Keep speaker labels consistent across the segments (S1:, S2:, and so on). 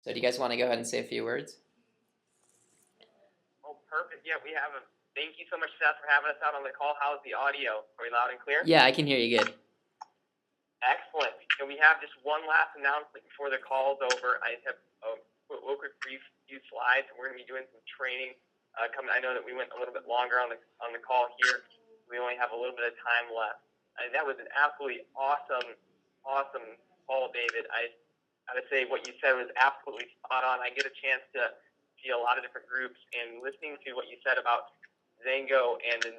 S1: So do you guys want to go ahead and say a few words?
S2: Oh, perfect. Yeah, we have a. Thank you so much, Seth, for having us out on the call. How's the audio? Are we loud and clear?
S1: Yeah, I can hear you good.
S2: Excellent. And we have just one last announcement before the call's over. I have a quick brief few slides, and we're going to be doing some training coming. I know that we went a little bit longer on the call here. We only have a little bit of time left. That was an absolutely awesome call, David. I would say what you said was absolutely spot on. I get a chance to see a lot of different groups, and listening to what you said about Xango and the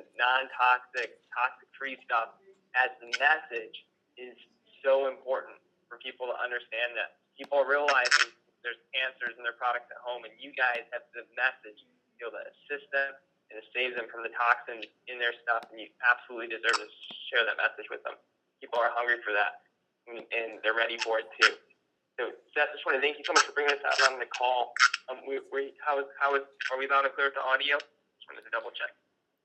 S2: toxic-free stuff as the message is so important for people to understand that. People are realizing there's cancers in their products at home, and you guys have the message to be able to assist them and to save them from the toxins in their stuff, and you absolutely deserve to share that message with them. People are hungry for that, and they're ready for it too. So, Seth, I just want to thank you so much for bringing us out on the call. Are we loud and clear with the audio? Just wanted to double check.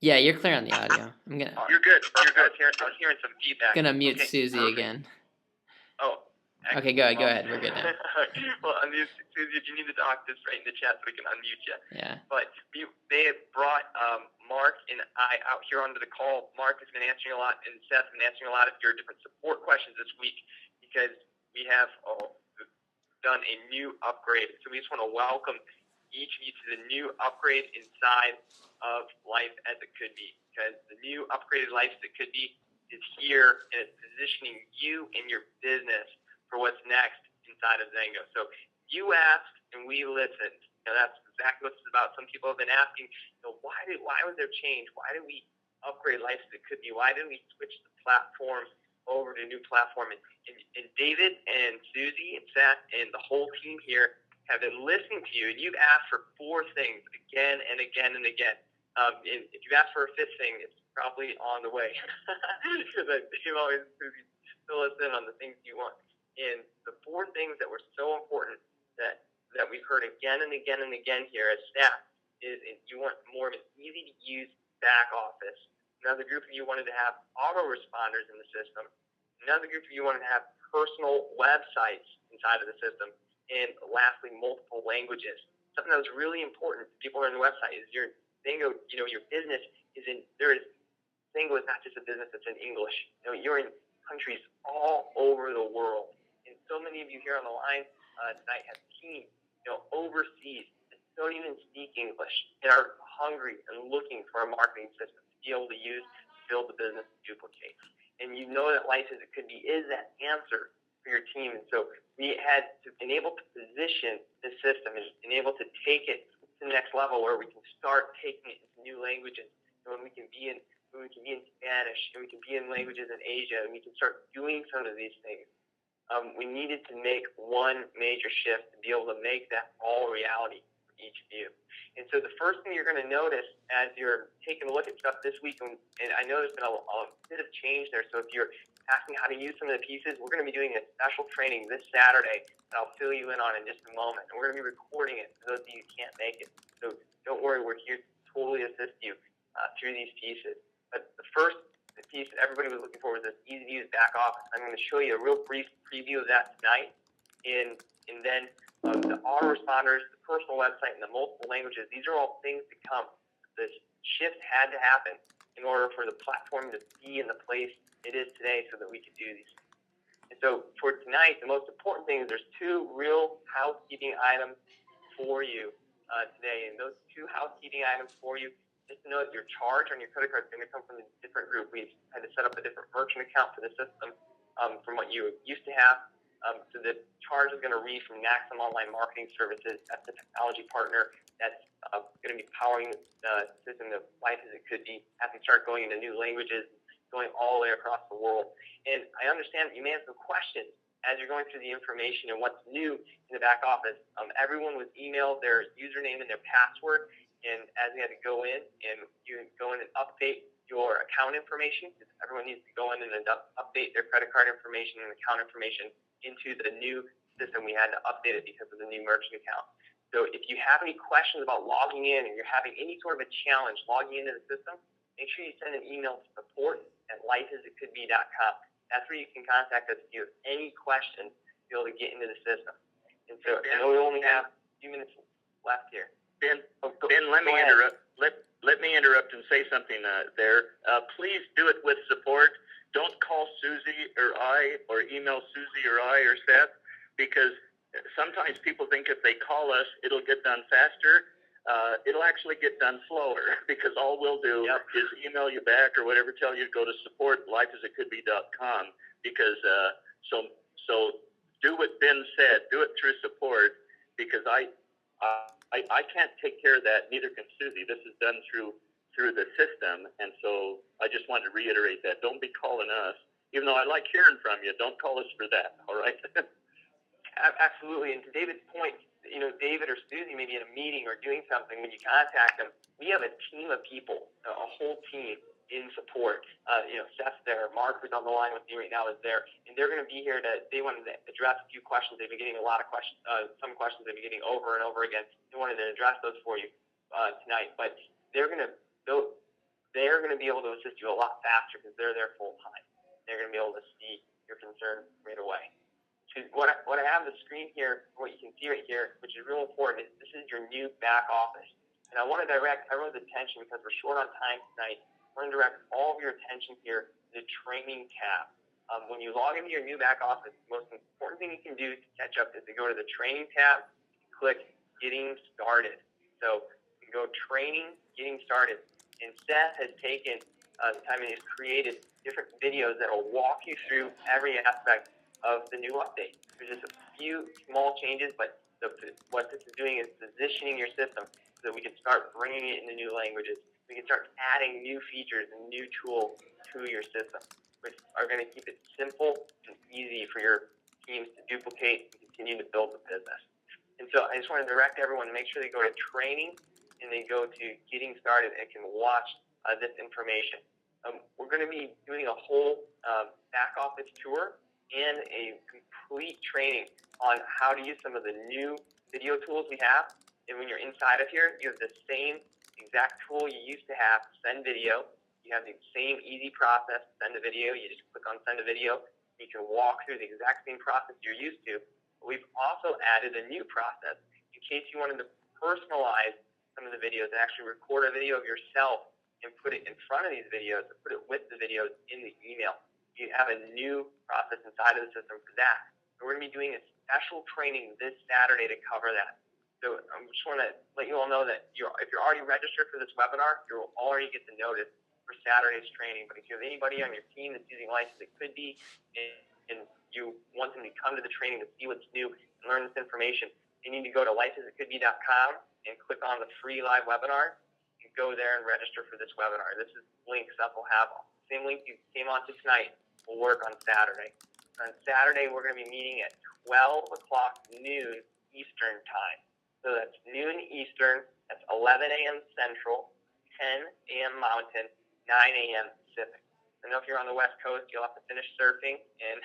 S1: Yeah, you're clear on the audio.
S2: You're good. You're good. I was hearing some feedback.
S1: Gonna mute Susie again.
S2: Oh.
S1: Okay, go ahead. We're good now.
S2: Well, Susie, if you need to talk, just write in the chat so we can unmute you.
S1: Yeah.
S2: But they have brought Mark and I out here onto the call. Mark has been answering a lot, and Seth has been answering a lot of your different support questions this week because we have done a new upgrade. So we just want to welcome each of you to the new upgrade inside of Life as It Could Be, because the new upgraded Life as It Could Be is here, and it's positioning you and your business for what's next inside of Xango. So you asked and we listened. That's exactly what it's about. Some people have been asking, why was there change? Why did we upgrade Life as It Could Be? Why didn't we switch the platform over to a new platform? And David and Susie and Seth and the whole team here have been listening to you, and you've asked for 4 things again and again and again. And if you've asked for a 5th thing, it's probably on the way. Because you always fill us in on the things you want. And the 4 things that were so important that we've heard again and again and again here as staff is you want more of an easy-to-use back office. Another group of you wanted to have autoresponders in the system. Another group of you wanted to have personal websites inside of the system. And lastly, multiple languages. Something that was really important to people who are on the website is your Xango, your business is Xango is not just a business that's in English. You're in countries all over the world. And so many of you here on the line tonight have teams, overseas that don't even speak English and are hungry and looking for a marketing system to be able to use to build the business and duplicate. And you know that Life as It Could Be is that answer for your team. And so we had been able to position the system and been able to take it to the next level where we can start taking it into new languages. And we can be in Spanish, and we can be in languages in Asia, and we can start doing some of these things. We needed to make one major shift to be able to make that all reality for each of you. And so the first thing you're going to notice as you're taking a look at stuff this week, and I know there's been a bit of change there, so if you're asking how to use some of the pieces, we're going to be doing a special training this Saturday that I'll fill you in on in just a moment. And we're going to be recording it for those of you who can't make it. So don't worry, we're here to totally assist you through these pieces. But the first piece that everybody was looking for was this easy-to-use back office. I'm going to show you a real brief preview of that tonight. And then the autoresponders, the personal website, and the multiple languages, these are all things to come. This shift had to happen in order for the platform to be in the place it is today so that we could do these. And so for tonight, the most important thing is there's 2 real housekeeping items for you today. And those 2 housekeeping items for you, just to know that your charge on your credit card is going to come from a different group. We've had to set up a different merchant account for the system from what you used to have. So the charge is going to read from Maxim Online Marketing Services. That's the technology partner that's going to be powering the system of Life as It Could Be as we start going into new languages, going all the way across the world. And I understand that you may have some questions as you're going through the information and what's new in the back office. Everyone was emailed their username and their password, and as we had to go in and update your account information, because everyone needs to go in and update their credit card information and account information into the new system. We had to update it because of the new merchant account. So if you have any questions about logging in, or you're having any sort of a challenge logging into the system, make sure you send an email to support@lifeasitcouldbe.com. That's where you can contact us if you have any questions to be able to get into the system. And so I know we only have a few minutes left here.
S3: Ben, let me interrupt. Let me interrupt and say something there. Please do it with support. Don't call Susie or I, or email Susie or I or Seth, because sometimes people think if they call us, it'll get done faster. It'll actually get done slower, because all we'll do is email you back or whatever, tell you to go to support lifeasitcouldbe.com, because so do what Ben said, do it through support, because I can't take care of that, neither can Susie. This is done through the system, and so I just wanted to reiterate that. Don't be calling us, even though I like hearing from you. Don't call us for that, all right?
S2: Absolutely, and to David's point, David or Susie may be in a meeting or doing something. When you contact them, we have a team of people, a whole team in support. Seth's there, Mark, who's on the line with me right now, is there, and they're going to be here they wanted to address a few questions. They've been getting a lot of questions, some questions they've been getting over and over again. They wanted to address those for you tonight, but they're going to be able to assist you a lot faster because they're there full time. They're going to be able to see your concern right away. What I have on the screen here, what you can see right here, which is real important, is this is your new back office. And I want to direct everyone's attention, because we're short on time tonight, I want to direct all of your attention here to the training tab. When you log into your new back office, the most important thing you can do to catch up is to go to the training tab, click Getting Started. So you can go Training, Getting Started. And Seth has taken the time and has created different videos that will walk you through every aspect of the new update. There's just a few small changes, but what this is doing is positioning your system so that we can start bringing it into new languages. We can start adding new features and new tools to your system, which are going to keep it simple and easy for your teams to duplicate and continue to build the business. And so I just want to direct everyone to make sure they go to training and they go to Getting Started and can watch this information. We're going to be doing a whole back office tour and a complete training on how to use some of the new video tools we have. And when you're inside of here, you have the same exact tool you used to have to send video. You have the same easy process to send a video. You just click on send a video. You can walk through the exact same process you're used to. But we've also added a new process in case you wanted to personalize some of the videos and actually record a video of yourself and put it in front of these videos or put it with the videos in the email. You have a new process inside of the system for that. We're going to be doing a special training this Saturday to cover that. So I just want to let you all know that if you're already registered for this webinar, you'll already get the notice for Saturday's training. But if you have anybody on your team that's using Life as It Could Be, and you want them to come to the training to see what's new and learn this information, you need to go to lifeasitcouldbe.com and click on the free live webinar and go there and register for this webinar. This is the link Seth will have. Same link you came on to tonight will work on Saturday. On Saturday, we're going to be meeting at 12 o'clock noon Eastern time. So that's noon Eastern, that's 11 a.m. Central, 10 a.m. Mountain, 9 a.m. Pacific. I know if you're on the West Coast, you'll have to finish surfing and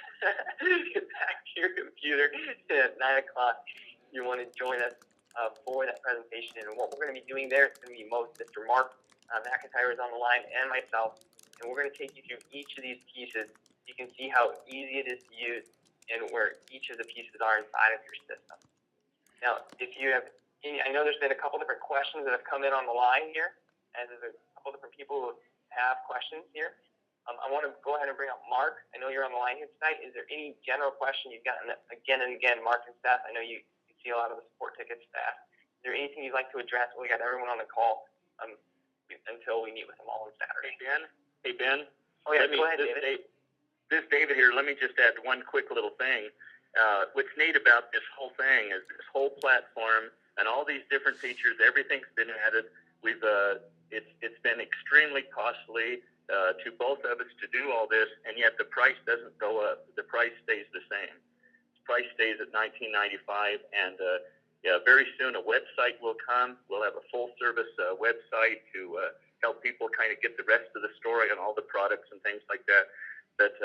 S2: get back to your computer at 9 o'clock. You want to join us for that presentation. And what we're going to be doing there is going to be Mr. Mark McIntyre is on the line, and myself. And we're going to take you through each of these pieces. You can see how easy it is to use and where each of the pieces are inside of your system. Now, if you have I know there's been a couple different questions that have come in on the line here, and there's a couple different people who have questions here. I want to go ahead and bring up Mark. I know you're on the line here tonight. Is there any general question you've gotten again and again, Mark and Seth? I know you see a lot of the support tickets staff. Is there anything you'd like to address? We got everyone on the call until we meet with them all on Saturday.
S3: Hey, Ben.
S2: Oh, yeah, go ahead, David.
S3: This David here, let me just add one quick little thing. What's neat about this whole thing is this whole platform and all these different features, everything's been added. It's been extremely costly to both of us to do all this, and yet the price doesn't go up. The price stays the same. The price stays at $19.95, and very soon a website will come. We'll have a full-service website to help people kind of get the rest of the story on all the products and things like that. But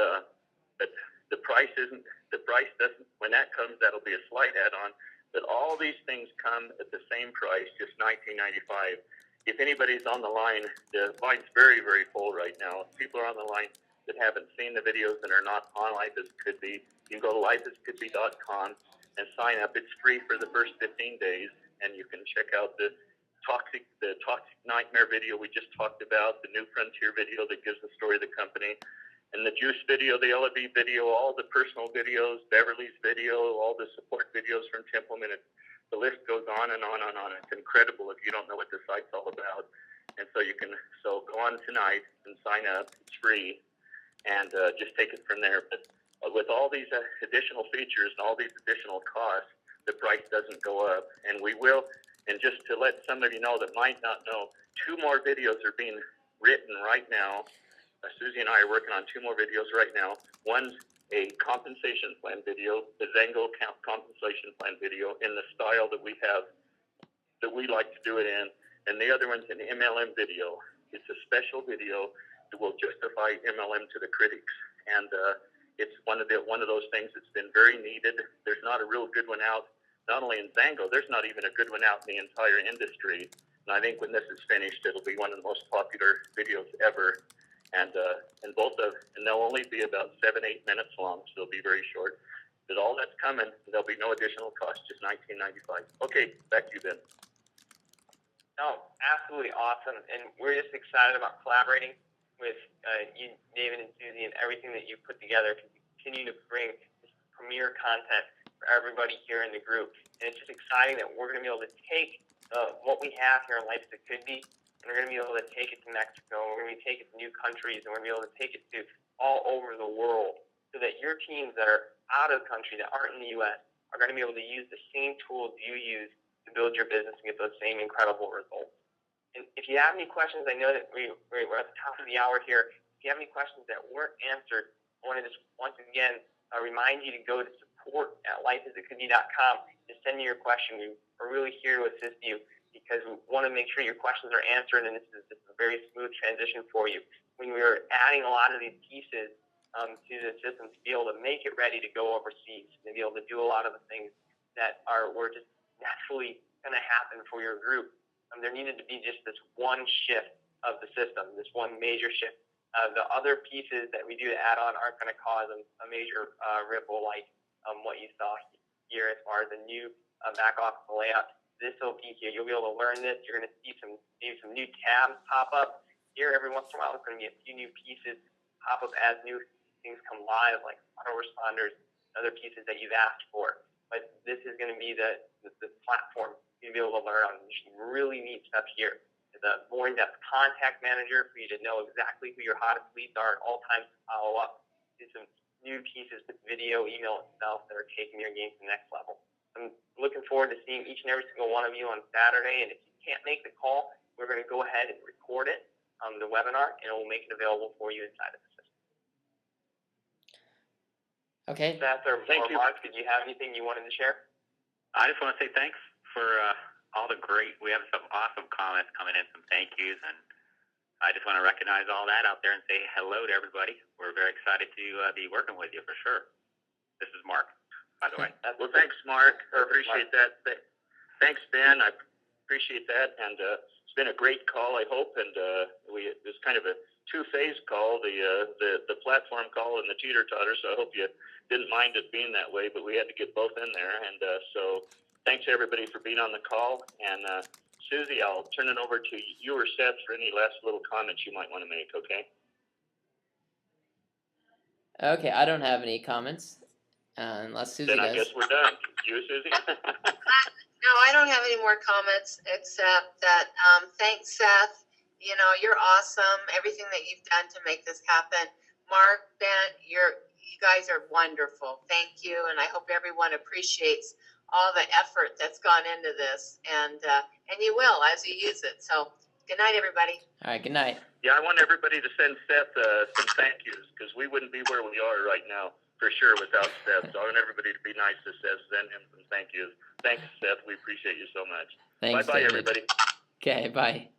S3: the price doesn't. When that comes, that'll be a slight add-on. But all these things come at the same price, just $19.95. If anybody's on the line, the line's very, very full right now. If people are on the line that haven't seen the videos and are not on Life as It Could Be, you can go to lifeasitcouldbe.com. and sign up. It's free for the first 15 days, and you can check out the toxic nightmare video we just talked about, the New Frontier video that gives the story of the company, and the Juice video, the LB video, all the personal videos, Beverly's video, all the support videos from Templeman. The list goes on and on and on. It's incredible if you don't know what the site's all about. And so go on tonight and sign up. It's free, and just take it from there. But with all these additional features and all these additional costs, the price doesn't go up. And we will. And just to let some of you know that might not know, 2 more videos are being written right now. Susie and I are working on 2 more videos right now. One's a compensation plan video, the Xango compensation plan video in the style that we have, that we like to do it in. And the other one's an MLM video. It's a special video that will justify MLM to the critics. And it's one of those things that's been very needed. There's not a real good one out, not only in Xango, there's not even a good one out in the entire industry. And I think when this is finished, it'll be one of the most popular videos ever. And they'll only be about 7-8 minutes long, so they'll be very short. But all that's coming, there'll be no additional cost, just $19.95. Okay, back to you, Ben.
S2: No, absolutely awesome, and we're just excited about collaborating with you, David and Susie, and everything that you put together to continue to bring this premier content for everybody here in the group. And it's just exciting that we're going to be able to take what we have here in Life as It Could Be, and we're going to be able to take it to Mexico, and we're going to take it to new countries, and we're going to be able to take it to all over the world, so that your teams that are out of the country, that aren't in the U.S., are going to be able to use the same tools you use to build your business and get those same incredible results. And if you have any questions, I know that we're at the top of the hour here. If you have any questions that weren't answered, I want to just once again remind you to go to support@lifeasitcouldbe.com to send me your question. We're really here to assist you because we want to make sure your questions are answered, and this is just a very smooth transition for you. When we were adding a lot of these pieces to the system to be able to make it ready to go overseas, to be able to do a lot of the things that were just naturally going to happen for your group. There needed to be just this one shift of the system, this one major shift. The other pieces that we do to add on aren't going to cause a major ripple like what you saw here as far as the new back office layout. This will be here. You'll be able to learn this. You're going to see some new tabs pop up here every once in a while. There's going to be a few new pieces pop up as new things come live, like autoresponders, other pieces that you've asked for. But this is going to be the platform you'll be able to learn on some really neat stuff here. There's a more in-depth contact manager for you to know exactly who your hottest leads are at all times to follow up. There's some new pieces with video, email itself that are taking your game to the next level. I'm looking forward to seeing each and every single one of you on Saturday. And if you can't make the call, we're going to go ahead and record it, the webinar, and we'll make it available for you inside of the system.
S1: Okay.
S2: Seth or Mark, did you have anything you wanted to share?
S4: I just want to say thanks for all the we have some awesome comments coming in, some thank yous, and I just want to recognize all that out there and say hello to everybody. We're very excited to be working with you for sure. This is Mark, by the way.
S3: Well, thanks, Mark. I appreciate that. Thanks, Ben. I appreciate that, and it's been a great call, I hope, and it was kind of a two-phase call, the platform call and the Teeter Totter, so I hope you didn't mind it being that way, but we had to get both in there, and so thanks everybody for being on the call, and Susie, I'll turn it over to you or Seth for any last little comments you might want to make, okay?
S1: Okay, I don't have any comments, unless Susie
S3: does. Then I guess we're done. You, Susie?
S5: No, I don't have any more comments except that thanks, Seth. You know, you're awesome. Everything that you've done to make this happen. Mark, Ben, you guys are wonderful. Thank you, and I hope everyone appreciates all the effort that's gone into this, and you will as you use it. So, good night, everybody.
S1: All right, good night.
S3: Yeah, I want everybody to send Seth some thank yous, because we wouldn't be where we are right now, for sure, without Seth. So I want everybody to be nice to Seth, send him some thank yous. Thanks, Seth. We appreciate you so much.
S1: Thanks,
S3: Bye-bye,
S1: David.
S3: everybody.
S1: Okay, bye.